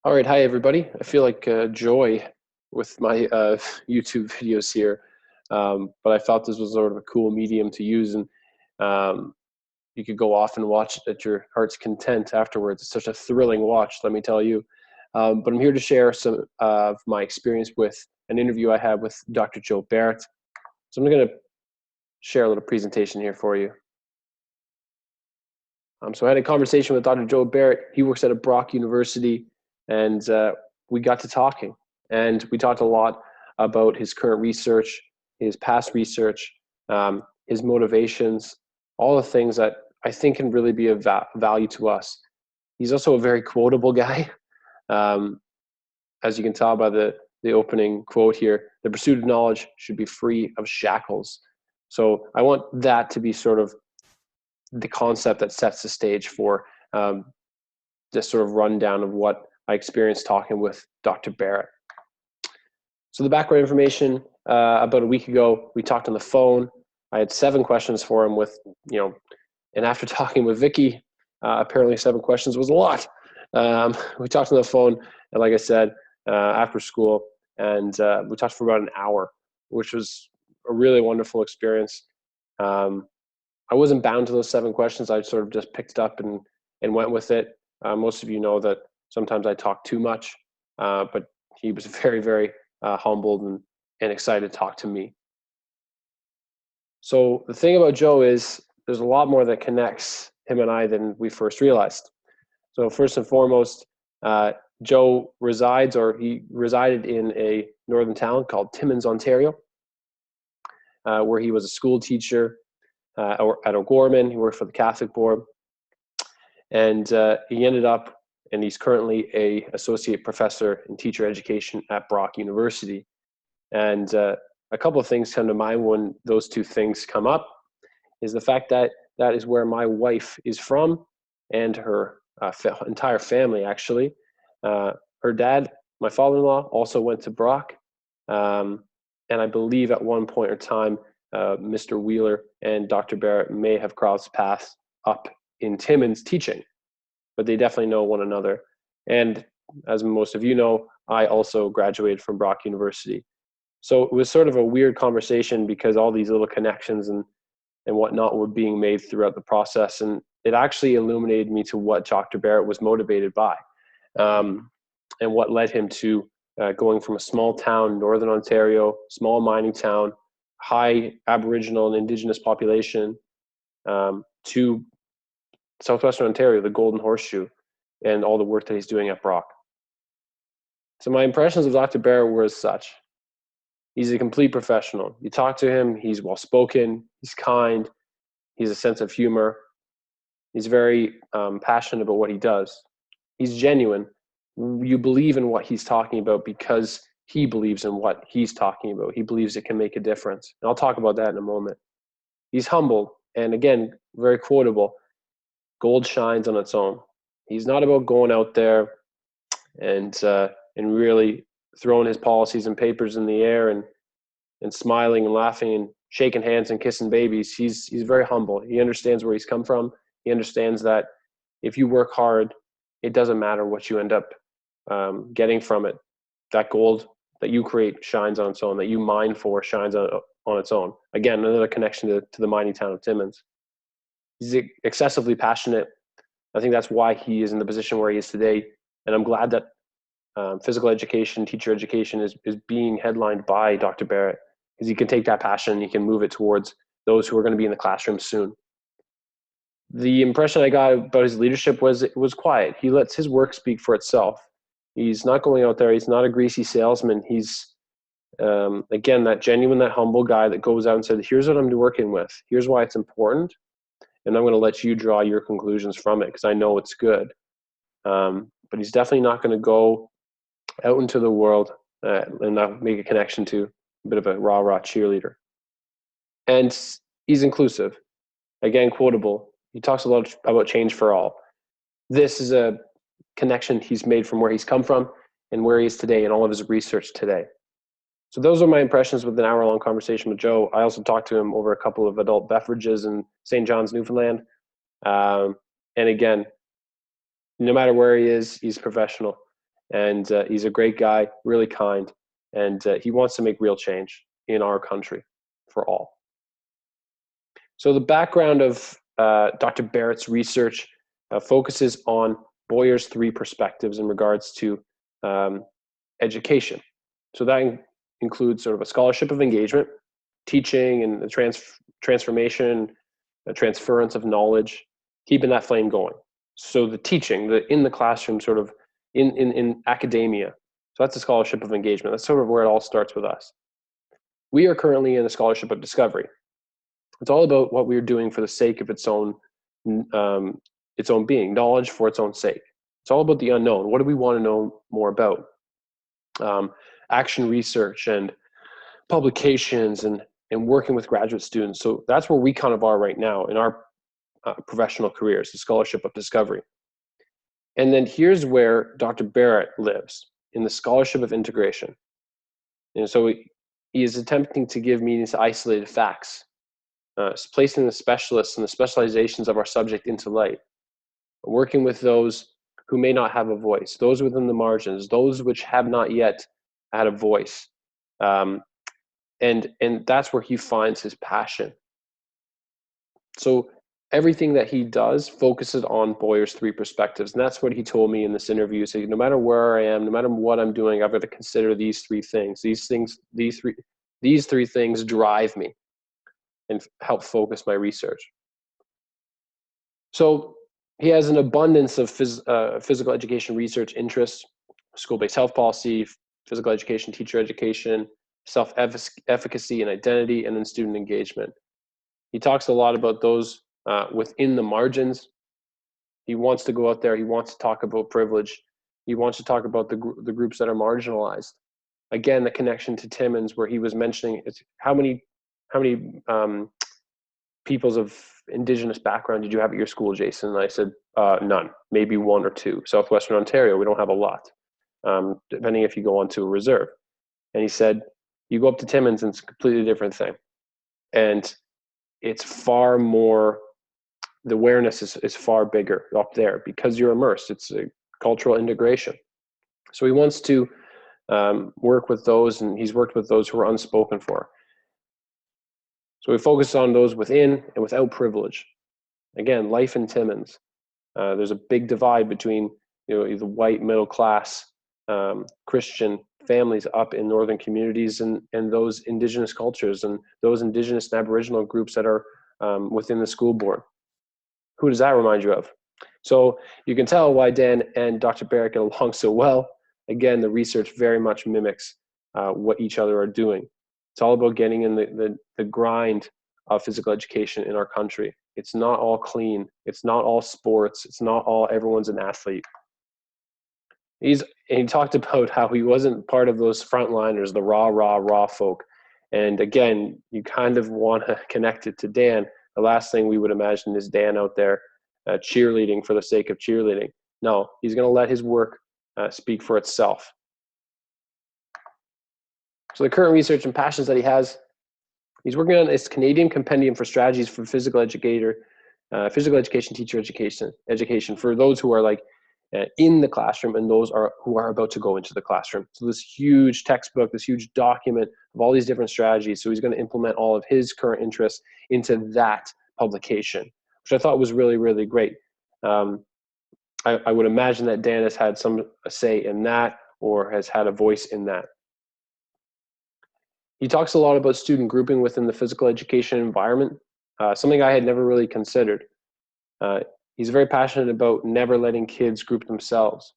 All right, hi everybody. I feel like Joy with my YouTube videos here, but I thought this was sort of a cool medium to use, and um, you could go off and watch it at your heart's content afterwards. It's such a thrilling watch, let me tell you. But I'm here to share some of my experience with an interview I had with Dr. Joe Barrett. So I'm going to share a little presentation here for you. So I had a conversation with Dr. Joe Barrett. He works at a Brock University, and we got to talking. And we talked a lot about his current research, his past research, his motivations, all the things that I think can really be of value to us. He's also a very quotable guy. Um, as you can tell by the opening quote here, the pursuit of knowledge should be free of shackles. So I want that to be sort of the concept that sets the stage for this sort of rundown of what I experienced talking with Dr. Barrett. So the background information, about a week ago, we talked on the phone. I had 7 questions for him and after talking with Vicky, apparently 7 questions was a lot. We talked on the phone, and like I said, after school, and we talked for about an hour, which was a really wonderful experience. I wasn't bound to those 7 questions. I sort of just picked it up and went with it. Most of you know that sometimes I talk too much, but he was very, very humbled and excited to talk to me. So the thing about Joe is there's a lot more that connects him and I than we first realized. So first and foremost, Joe he resided in a northern town called Timmins, Ontario, where he was a school teacher at O'Gorman. He worked for the Catholic Board, and he ended up, and he's currently a associate professor in teacher education at Brock University. And a couple of things come to mind when those two things come up is the fact that that is where my wife is from, and her entire family, actually. Her dad, my father-in-law, also went to Brock. And I believe at one point in time, Mr. Wheeler and Dr. Barrett may have crossed paths up in Timmins teaching, but they definitely know one another. And as most of you know, I also graduated from Brock University. So it was sort of a weird conversation because all these little connections and whatnot were being made throughout the process. And it actually illuminated me to what Dr. Barrett was motivated by, and what led him to going from a small town, Northern Ontario, small mining town, high Aboriginal and Indigenous population, to Southwestern Ontario, the Golden Horseshoe, and all the work that he's doing at Brock. So my impressions of Dr. Barrett were as such. He's a complete professional. You talk to him, he's well-spoken, he's kind, he has a sense of humor, he's very passionate about what he does. He's genuine. You believe in what he's talking about because he believes in what he's talking about. He believes it can make a difference. And I'll talk about that in a moment. He's humble, and again, very quotable. Gold shines on its own. He's not about going out there and really throwing his policies and papers in the air and smiling and laughing and shaking hands and kissing babies. He's very humble. He understands where he's come from. He understands that if you work hard, it doesn't matter what you end up getting from it. That gold that you create shines on its own, that you mine for shines on its own. Again, another connection to the mining town of Timmins. He's excessively passionate. I think that's why he is in the position where he is today. And I'm glad that physical education, teacher education is being headlined by Dr. Barrett, because he can take that passion and he can move it towards those who are going to be in the classroom soon. The impression I got about his leadership was it was quiet. He lets his work speak for itself. He's not going out there. He's not a greasy salesman. He's, again, that genuine, that humble guy that goes out and says, here's what I'm working with. Here's why it's important. And I'm going to let you draw your conclusions from it because I know it's good. But he's definitely not going to go out into the world and not make a connection to a bit of a rah-rah cheerleader. And he's inclusive. Again, quotable. He talks a lot about change for all. This is a connection he's made from where he's come from and where he is today and all of his research today. So those are my impressions with an hour-long conversation with Joe. I also talked to him over a couple of adult beverages in St. John's, Newfoundland. And again, no matter where he is, he's professional. And he's a great guy, really kind, and he wants to make real change in our country for all. So the background of Dr. Barrett's research focuses on Boyer's three perspectives in regards to education. So that includes sort of a scholarship of engagement, teaching and the transformation, the transference of knowledge, keeping that flame going. So the teaching, the in the classroom, sort of in academia. So that's a scholarship of engagement. That's sort of where it all starts with us. We are currently in a scholarship of discovery. It's all about what we're doing for the sake of its own being, knowledge for its own sake. It's all about the unknown. What do we want to know more about? Action research and publications and working with graduate students. So that's where we kind of are right now in our professional careers, the scholarship of discovery. And then here's where Dr. Barrett lives, in the scholarship of integration. So he is attempting to give meaning to isolated facts, placing the specialists and the specializations of our subject into light, working with those who may not have a voice, those within the margins, those which have not yet had a voice. And that's where he finds his passion. So everything that he does focuses on Boyer's three perspectives. And that's what he told me in this interview. So no matter where I am, no matter what I'm doing, I've got to consider these three things. These three things drive me and help focus my research. So he has an abundance of physical education research interests: school-based health policy, physical education, teacher education, self-efficacy and identity, and then student engagement. He talks a lot about those within the margins. He wants to go out there. He wants to talk about privilege. He wants to talk about the groups that are marginalized. Again, the connection to Timmins, where he was mentioning how many peoples of Indigenous background did you have at your school, Jason? And I said, none, maybe one or two. Southwestern Ontario, we don't have a lot, depending if you go onto a reserve. And he said, you go up to Timmins and it's a completely different thing. And it's far more, the awareness is far bigger up there because you're immersed. It's a cultural integration. So he wants to work with those, and he's worked with those who are unspoken for. So we focus on those within and without privilege. Again, life in Timmins. There's a big divide between the white middle class Christian families up in northern communities and those Indigenous cultures and those Indigenous and Aboriginal groups that are within the school board. Who does that remind you of? So you can tell why Dan and Dr. Barrett get along so well. Again, the research very much mimics what each other are doing. It's all about getting in the grind of physical education in our country. It's not all clean. It's not all sports. It's not all everyone's an athlete. He talked about how he wasn't part of those frontliners, the raw folk. And again, you kind of want to connect it to Dan. The last thing we would imagine is Dan out there cheerleading for the sake of cheerleading. No, he's going to let his work speak for itself. So the current research and passions that he has, he's working on this Canadian Compendium for Strategies for Physical Education, Teacher Education for those who are in the classroom and those who are about to go into the classroom. So this huge textbook, this huge document of all these different strategies. So he's going to implement all of his current interests into that publication, which I thought was really, really great. I would imagine that Dan has had some say in that or has had a voice in that. He talks a lot about student grouping within the physical education environment, something I had never really considered. He's very passionate about never letting kids group themselves,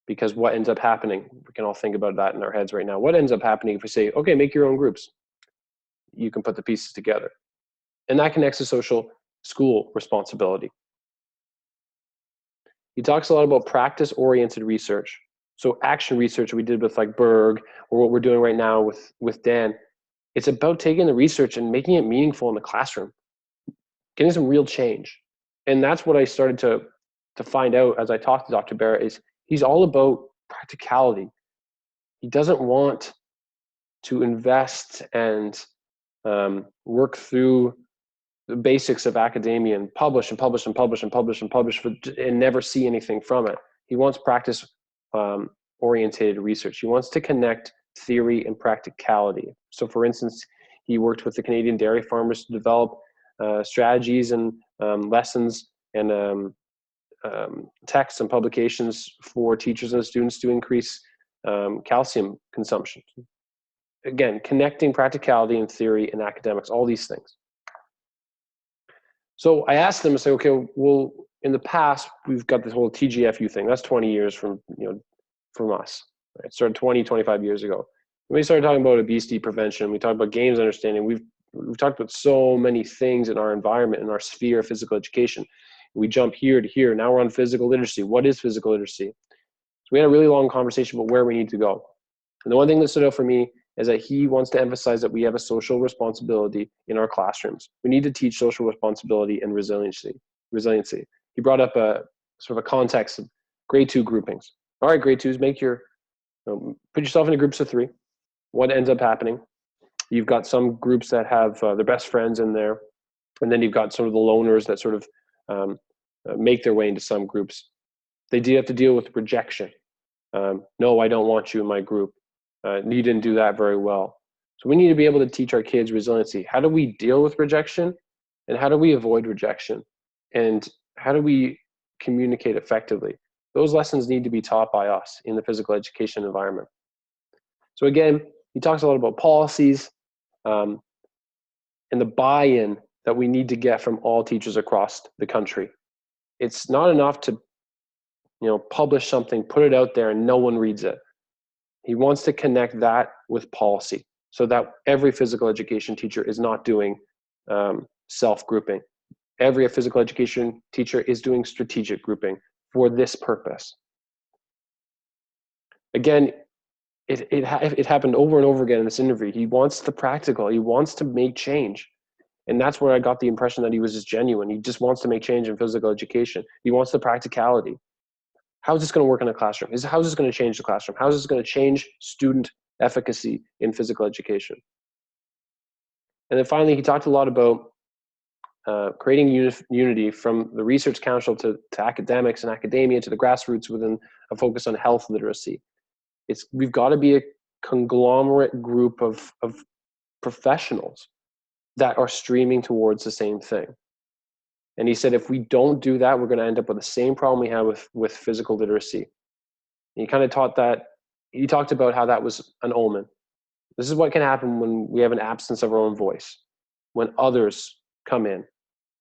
because what ends up happening, we can all think about that in our heads right now. What ends up happening if we say, okay, make your own groups? You can put the pieces together. And that connects to social school responsibility. He talks a lot about practice-oriented research. So action research we did with Berg, or what we're doing right now with Dan, it's about taking the research and making it meaningful in the classroom, getting some real change. And that's what I started to find out as I talked to Dr. Barrett, is he's all about practicality. He doesn't want to invest and work through the basics of academia and publish and never see anything from it. He wants practice oriented research. He wants to connect theory and practicality. So for instance, he worked with the Canadian dairy farmers to develop strategies and lessons and texts and publications for teachers and students to increase calcium consumption. Again, connecting practicality and theory and academics, all these things. So I asked them, I say, okay, well, in the past, we've got this whole TGFU thing. That's 20 years from us. Right? It started 20, 25 years ago. When we started talking about obesity prevention, we talked about games understanding. We've talked about so many things in our environment, in our sphere of physical education. We jump here to here. Now we're on physical literacy. What is physical literacy? So we had a really long conversation about where we need to go. And the one thing that stood out for me is that he wants to emphasize that we have a social responsibility in our classrooms. We need to teach social responsibility and resiliency. He brought up a sort of a context of grade 2 groupings. All right, grade 2s, put yourself into groups of 3. What ends up happening? You've got some groups that have their best friends in there, and then you've got some of the loners that sort of make their way into some groups. They do have to deal with rejection. No, I don't want you in my group. You didn't do that very well. So we need to be able to teach our kids resiliency. How do we deal with rejection? And how do we avoid rejection? And how do we communicate effectively? Those lessons need to be taught by us in the physical education environment. So again, he talks a lot about policies and the buy-in that we need to get from all teachers across the country. It's not enough to publish something, put it out there, and no one reads it. He wants to connect that with policy so that every physical education teacher is not doing self-grouping. Every physical education teacher is doing strategic grouping for this purpose. Again, it happened over and over again in this interview. He wants the practical. He wants to make change. And that's where I got the impression that he was just genuine. He just wants to make change in physical education. He wants the practicality. How is this going to work in a classroom? How is this going to change the classroom? How is this going to change student efficacy in physical education? And then finally, he talked a lot about creating unity from the research council to academics and academia to the grassroots within a focus on health literacy. We've got to be a conglomerate group of professionals that are streaming towards the same thing. And he said, if we don't do that, we're going to end up with the same problem we have with physical literacy. And he kind of he talked about how that was an omen. This is what can happen when we have an absence of our own voice, when others come in,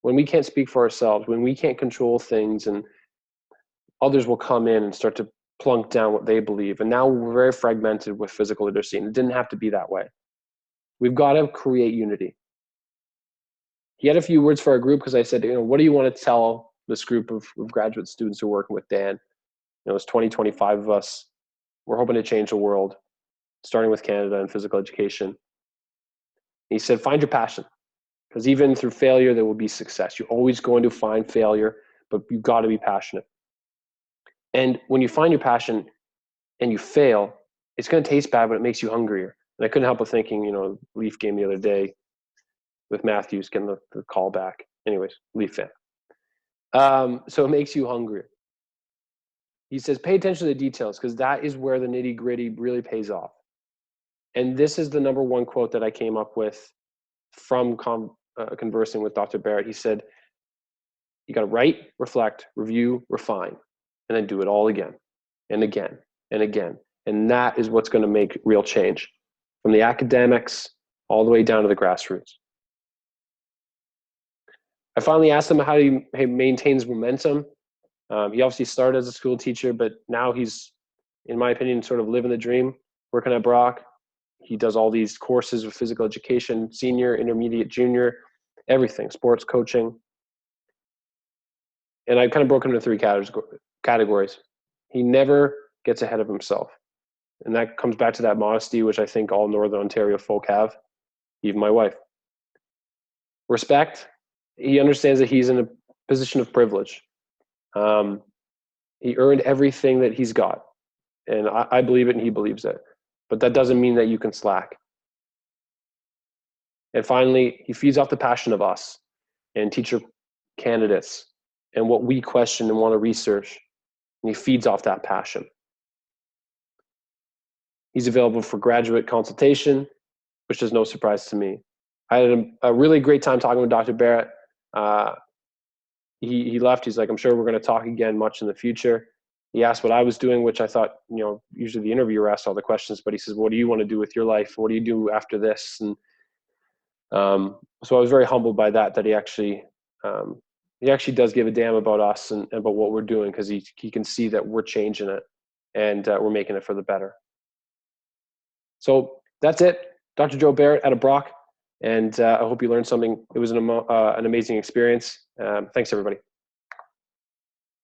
when we can't speak for ourselves, when we can't control things, and others will come in and start to plunk down what they believe. And now we're very fragmented with physical literacy, and it didn't have to be that way. We've got to create unity. He had a few words for our group because I said, what do you want to tell this group of graduate students who are working with Dan? It's 25 of us. We're hoping to change the world, starting with Canada and physical education. He said, find your passion, because even through failure, there will be success. You're always going to find failure, but you've got to be passionate. And when you find your passion and you fail, it's going to taste bad, but it makes you hungrier. And I couldn't help but thinking, Leaf game the other day with Matthews getting the call back. Anyways, Leaf fan. So it makes you hungrier. He says, pay attention to the details, because that is where the nitty gritty really pays off. And this is the number one quote that I came up with from conversing with Dr. Barrett. He said, you got to write, reflect, review, refine, and then do it all again and again and again. And that is what's going to make real change, from the academics all the way down to the grassroots. I finally asked him how he maintains momentum. He obviously started as a school teacher, but now he's, in my opinion, sort of living the dream, working at Brock. He does all these courses with physical education, senior, intermediate, junior, everything, sports coaching. And I've kind of broken into 3 categories. He never gets ahead of himself. And that comes back to that modesty, which I think all Northern Ontario folk have, even my wife. Respect. He understands that he's in a position of privilege. He earned everything that he's got. And I believe it and he believes it. But that doesn't mean that you can slack. And finally, he feeds off the passion of us and teacher candidates and what we question and want to research. And he feeds off that passion. He's available for graduate consultation, which is no surprise to me. I had a really great time talking with Dr. Barrett. He left. He's like, I'm sure we're going to talk again much in the future. He asked what I was doing, which I thought, usually the interviewer asks all the questions, but he says, what do you want to do with your life? What do you do after this? And so I was very humbled by that he actually does give a damn about us and about what we're doing, because he can see that we're changing it and we're making it for the better. So that's it. Dr. Joe Barrett out of Brock. And I hope you learned something. It was an amazing experience. Thanks, everybody.